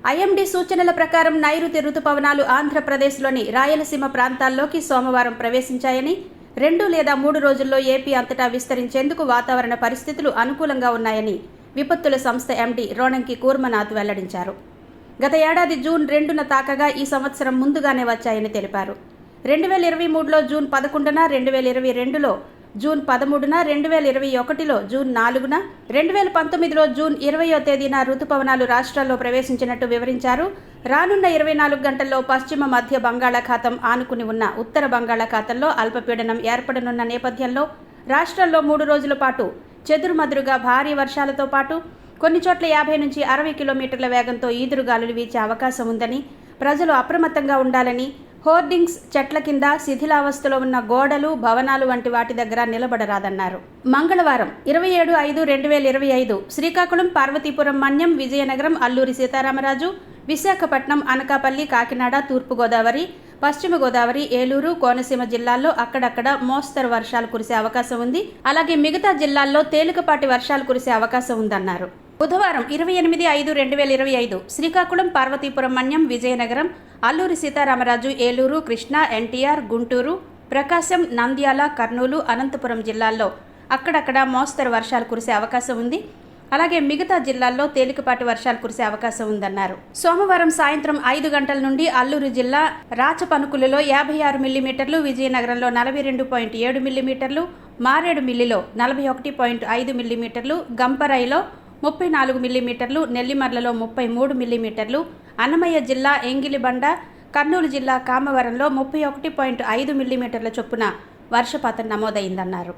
IMD సూచనల ప్రకారం నైరుతి రుతుపవనాలు ఆంధ్రప్రదేశ్లోని రాయలసీమ ప్రాంతాల్లోకి సోమవారం ప్రవేశించాయని, 2 లేదా 3 రోజుల్లో ఏపీ అంతటా విస్తరించేందుకు వాతావరణ పరిస్థితులు అనుకూలంగా ఉన్నాయని విపత్తుల సంస్థ ఎండీ రోణంకి కూర్మనాథ్ వెల్లడించారు. గత ఏడాది జూన్ 2న తాకగా ఈ సంవత్సరం ముందుగానే వచ్చాయని తెలిపారు. 2023లో జూన్ 11న, 2022లో జూన్ 13న, 2021లో జూన్ 4న, 2019లో జూన్ 20వ తేదీన రుతుపవనాలు రాష్ట్రాల్లో ప్రవేశించినట్టు వివరించారు. రానున్న 24 గంటల్లో పశ్చిమ మధ్య బంగాళాఖాతం ఆనుకుని ఉన్న ఉత్తర బంగాళాఖాతంలో అల్పపీడనం ఏర్పడనున్న నేపథ్యంలో రాష్ట్రాల్లో 3 రోజుల పాటు చెదురుమదురుగా భారీ వర్షాలతో పాటు కొన్ని చోట్ల 50 నుంచి 60 కిలోమీటర్ల వేగంతో ఈదురుగాలులు వీచే అవకాశం ఉందని, ప్రజలు అప్రమత్తంగా ఉండాలని, హోర్డింగ్స్, చెట్ల కింద, శిథిలావస్థలో ఉన్న గోడలు, భవనాలు వంటి వాటి దగ్గర నిలబడరాదన్నారు. మంగళవారం 27/5/2025 శ్రీకాకుళం, పార్వతీపురం, మన్యం, విజయనగరం, అల్లూరి సీతారామరాజు, విశాఖపట్నం, అనకాపల్లి, కాకినాడ, తూర్పుగోదావరి, పశ్చిమ గోదావరి, ఏలూరు, కోనసీమ జిల్లాల్లో అక్కడక్కడ మోస్తరు వర్షాలు కురిసే అవకాశం ఉంది. అలాగే మిగతా జిల్లాల్లో తేలికపాటి వర్షాలు కురిసే అవకాశం ఉందన్నారు. బుధవారం 28/5/2025 శ్రీకాకుళం, పార్వతీపురం, మన్యం, విజయనగరం, అల్లూరి సీతారామరాజు, ఏలూరు, కృష్ణా, ఎన్టీఆర్, గుంటూరు, ప్రకాశం, నంద్యాల, కర్నూలు, అనంతపురం జిల్లాల్లో అక్కడక్కడ మోస్తరు వర్షాలు కురిసే అవకాశం ఉంది. అలాగే మిగతా జిల్లాల్లో తేలికపాటి వర్షాలు కురిసే అవకాశం ఉందన్నారు. సోమవారం సాయంత్రం 5 గంటల నుండి అల్లూరు జిల్లా రాచపనుకులలో 56 మిల్లీమీటర్లు, విజయనగరంలో 42.7 మిల్లీమీటర్లు, మారేడుమిల్లిలో 41.5 మిల్లీమీటర్లు, గంపరైలో 34 మిల్లీమీటర్లు, నెల్లిమర్లలో 33 మిల్లీమీటర్లు, అన్నమయ్య జిల్లా ఎంగిలిబండ, కర్నూలు జిల్లా కామవరంలో 31.5 మిల్లీమీటర్ల చొప్పున వర్షపాతం నమోదైందన్నారు.